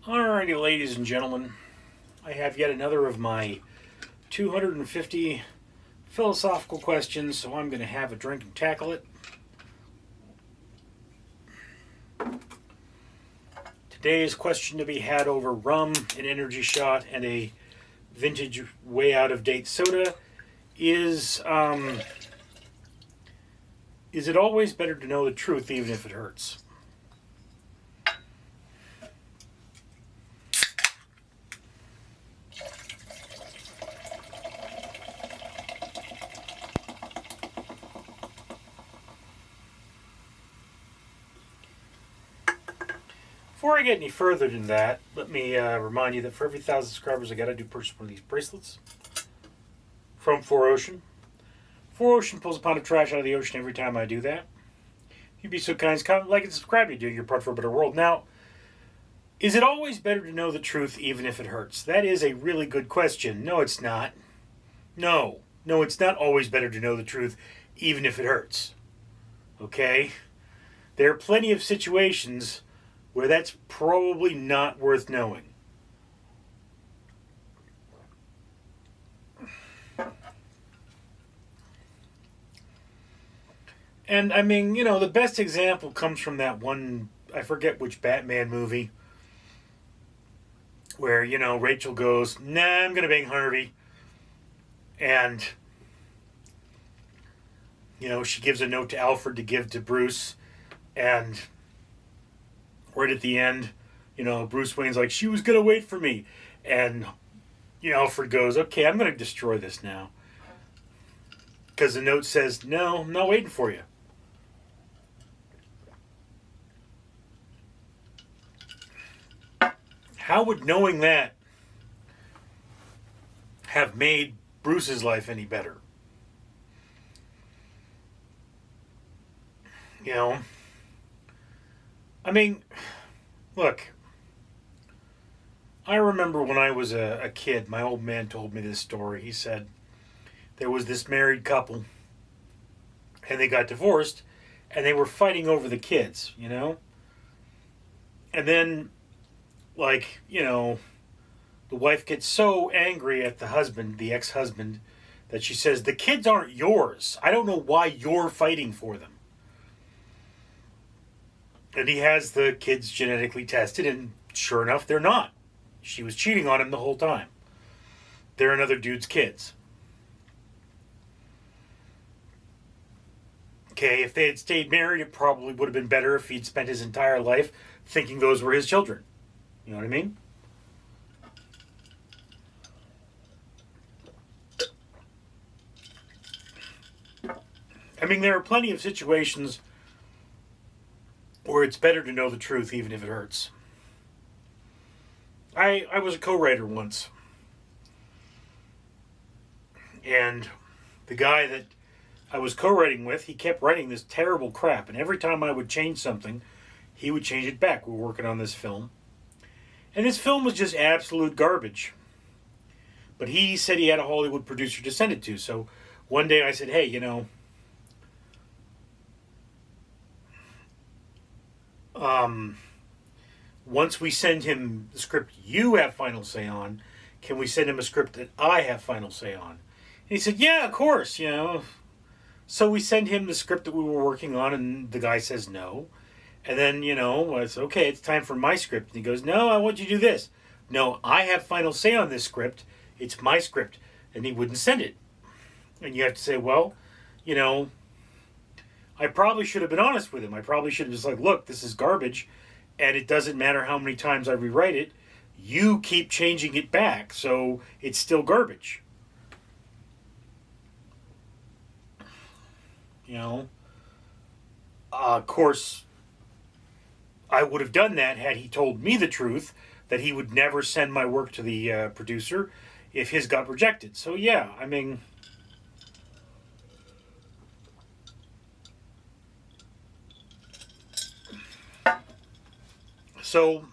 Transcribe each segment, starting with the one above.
Alrighty, ladies and gentlemen, I have yet another of my 250 philosophical questions, so I'm going to have a drink and tackle it. Today's question to be had over rum, an energy shot, and a vintage way out of date soda is it always better to know the truth even if it hurts? Before I get any further than that, let me remind you that for every 1,000 subscribers I got, I do purchase one of these bracelets from 4Ocean. 4Ocean pulls a pound of trash out of the ocean every time I do that. If you'd be so kind as comment, like, and subscribe, you do your part for a better world. Now, is it always better to know the truth even if it hurts? That is a really good question. No, it's not. No, it's not always better to know the truth even if it hurts. Okay? There are plenty of situations where that's probably not worth knowing. And I mean, the best example comes from that one, I forget which Batman movie, where, Rachel goes, nah, I'm going to bang Harvey. And, she gives a note to Alfred to give to Bruce. And right at the end, Bruce Wayne's like, she was going to wait for me. And, Alfred goes, okay, I'm going to destroy this now. Because the note says, no, I'm not waiting for you. How would knowing that have made Bruce's life any better? I mean, look, I remember when I was a kid, my old man told me this story. He said there was this married couple, and they got divorced, and they were fighting over the kids, And then, the wife gets so angry at the husband, the ex-husband, that she says, the kids aren't yours. I don't know why you're fighting for them. And he has the kids genetically tested, and sure enough, they're not. She was cheating on him the whole time. They're another dude's kids. Okay, if they had stayed married, it probably would have been better if he'd spent his entire life thinking those were his children. You know what I mean? I mean, there are plenty of situations where it's better to know the truth even if it hurts. I was a co-writer once. And the guy that I was co-writing with, he kept writing this terrible crap. And every time I would change something, he would change it back. We were working on this film. And this film was just absolute garbage. But he said he had a Hollywood producer to send it to. So one day I said, hey, once we send him the script you have final say on, can we send him a script that I have final say on? And he said, yeah, of course, So we send him the script that we were working on, and the guy says no. And then, it's okay, it's time for my script. And he goes, no, I want you to do this. No, I have final say on this script. It's my script. And he wouldn't send it. And you have to say, well, I probably should have been honest with him. I probably should have just look, this is garbage, and it doesn't matter how many times I rewrite it. You keep changing it back, so it's still garbage. Of course, I would have done that had he told me the truth, that he would never send my work to the producer if his got rejected. So yeah, I mean, so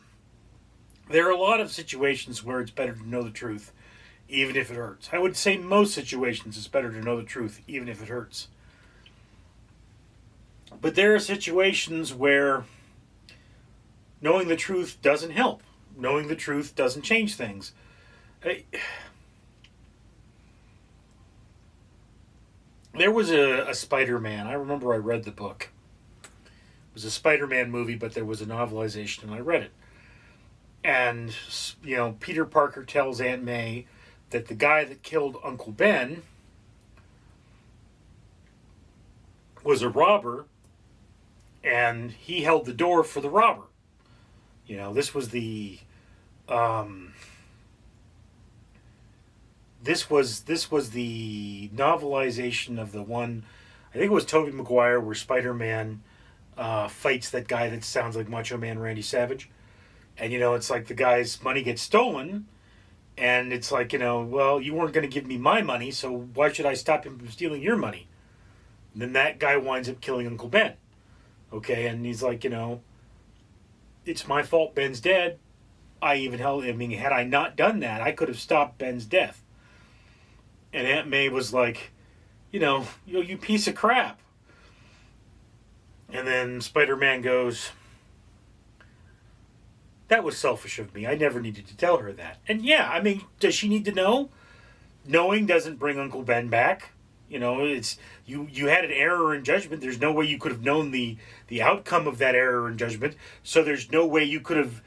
there are a lot of situations where it's better to know the truth, even if it hurts. I would say most situations it's better to know the truth, even if it hurts. But there are situations where knowing the truth doesn't help. knowing the truth doesn't change things. There was a Spider-Man. I remember I read the book. It was a Spider-Man movie, but there was a novelization, and I read it. And, Peter Parker tells Aunt May that the guy that killed Uncle Ben was a robber, and he held the door for the robber. This was the this was the novelization of the one, I think it was Tobey Maguire, where Spider-Man fights that guy that sounds like Macho Man Randy Savage. And, it's like the guy's money gets stolen, and it's like, well, you weren't going to give me my money, so why should I stop him from stealing your money? And then that guy winds up killing Uncle Ben. Okay, and he's like, it's my fault Ben's dead. Had I not done that, I could have stopped Ben's death. And Aunt May was like, you piece of crap. And then Spider-Man goes, that was selfish of me. I never needed to tell her that. And yeah, does she need to know? Knowing doesn't bring Uncle Ben back. It's you had an error in judgment. There's no way you could have known the outcome of that error in judgment. So there's no way you could have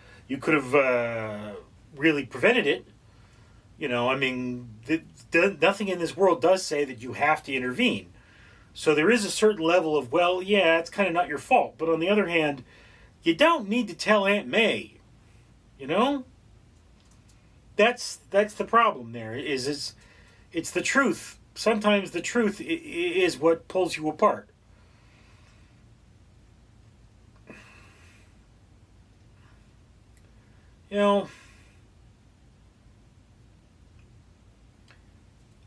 really prevented it. Nothing in this world does say that you have to intervene. So there is a certain level of, well, yeah, it's kind of not your fault. But on the other hand, you don't need to tell Aunt May. That's the problem there. It's the truth. Sometimes the truth is what pulls you apart.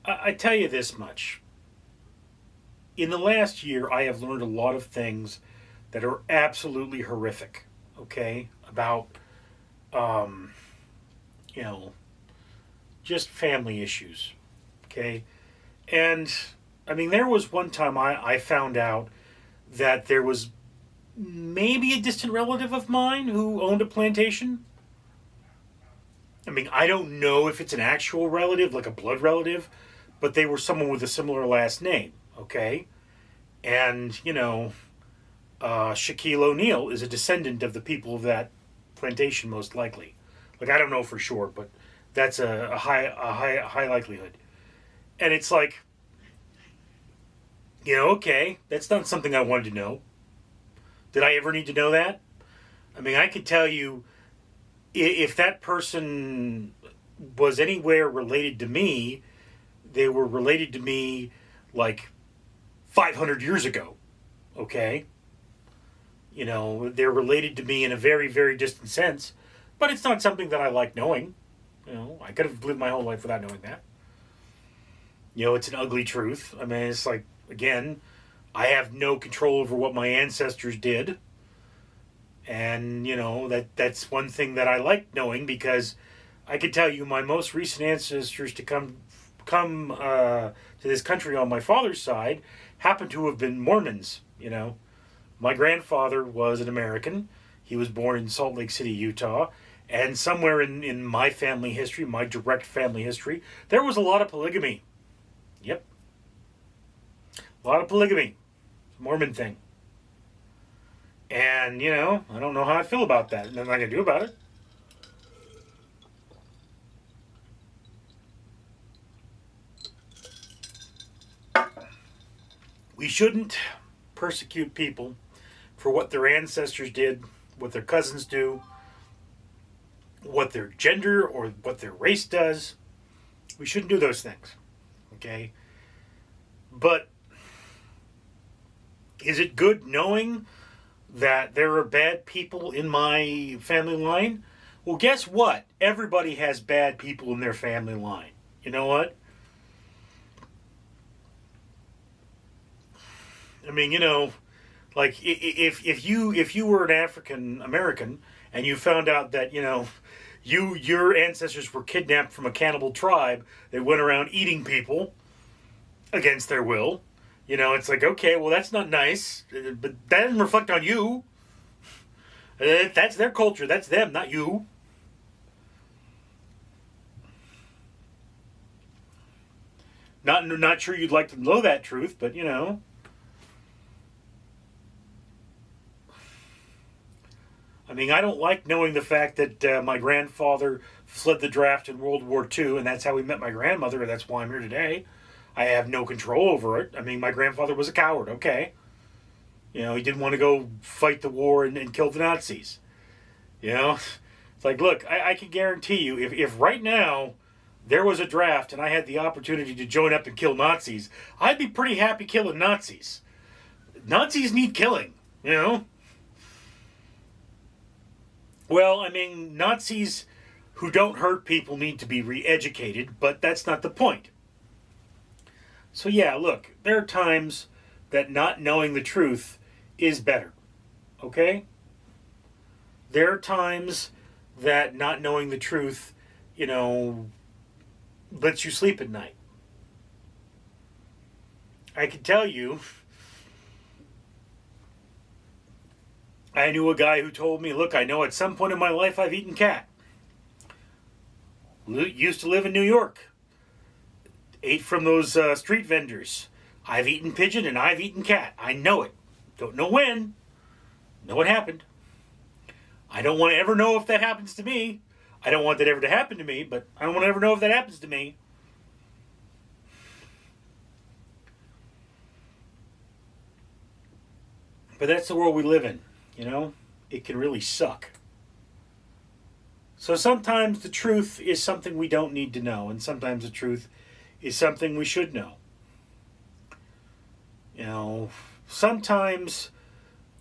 I tell you this much. In the last year, I have learned a lot of things that are absolutely horrific, okay? About, just family issues, okay? And, there was one time I found out that there was maybe a distant relative of mine who owned a plantation. I don't know if it's an actual relative, like a blood relative, but they were someone with a similar last name, okay? And, Shaquille O'Neal is a descendant of the people of that plantation, most likely. I don't know for sure, but that's a high likelihood. And it's like, okay, that's not something I wanted to know. Did I ever need to know that? I could tell you, if that person was anywhere related to me, they were related to me like 500 years ago, okay? They're related to me in a very, very distant sense, but it's not something that I like knowing. I could have lived my whole life without knowing that. It's an ugly truth. It's like, again, I have no control over what my ancestors did. And, that's one thing that I like knowing, because I could tell you my most recent ancestors to come to this country on my father's side happen to have been Mormons. My grandfather was an American. He was born in Salt Lake City, Utah. And somewhere in my family history, my direct family history, there was a lot of polygamy. Yep. A lot of polygamy. It's a Mormon thing. And, I don't know how I feel about that. Nothing I can do about it. We shouldn't persecute people for what their ancestors did, what their cousins do, what their gender or what their race does. We shouldn't do those things. Okay? But is it good knowing that there are bad people in my family line? Well, guess what? Everybody has bad people in their family line. You know what? If you were an African American and you found out that, your ancestors were kidnapped from a cannibal tribe that went around eating people against their will, it's like, okay, well, that's not nice, but that doesn't reflect on you. That's their culture. That's them, not you. Not sure you'd like to know that truth, but you know. I mean, I don't like knowing the fact that my grandfather fled the draft in World War II, and that's how we met my grandmother, and that's why I'm here today. I have no control over it. I mean, my grandfather was a coward, okay. You know, he didn't want to go fight the war and kill the Nazis. You know? It's like, look, I can guarantee you, if right now there was a draft and I had the opportunity to join up and kill Nazis, I'd be pretty happy killing Nazis. Nazis need killing, you know? Well, I mean, Nazis who don't hurt people need to be re-educated, but that's not the point. So yeah, look, there are times that not knowing the truth is better, okay? There are times that not knowing the truth, you know, lets you sleep at night. I can tell you, I knew a guy who told me, look, I know at some point in my life I've eaten cat. Used to live in New York. Ate from those street vendors. I've eaten pigeon and I've eaten cat. I know it. Don't know when. Know it happened. I don't want to ever know if that happens to me. I don't want that ever to happen to me, but I don't want to ever know if that happens to me. But that's the world we live in, you know? It can really suck. So sometimes the truth is something we don't need to know, and sometimes the truth is something we should know. You know, sometimes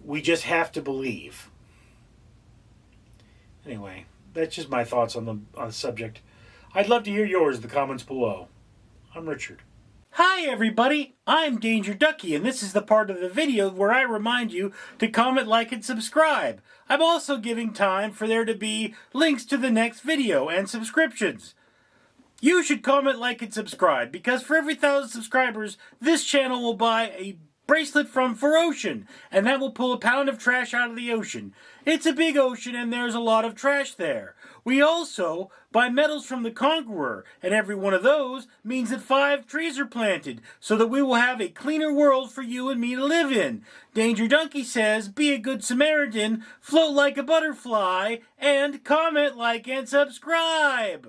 we just have to believe. Anyway, that's just my thoughts on the subject. I'd love to hear yours in the comments below. I'm Richard. Hi everybody, I'm Danger Ducky, and this is the part of the video where I remind you to comment, like, and subscribe. I'm also giving time for there to be links to the next video and subscriptions. You should comment, like, and subscribe, because for every 1,000 subscribers, this channel will buy a bracelet from For Ocean, and that will pull a pound of trash out of the ocean. It's a big ocean, and there's a lot of trash there. We also buy medals from the Conqueror, and every one of those means that 5 trees are planted, so that we will have a cleaner world for you and me to live in. Danger Donkey says, be a good Samaritan, float like a butterfly, and comment, like, and subscribe!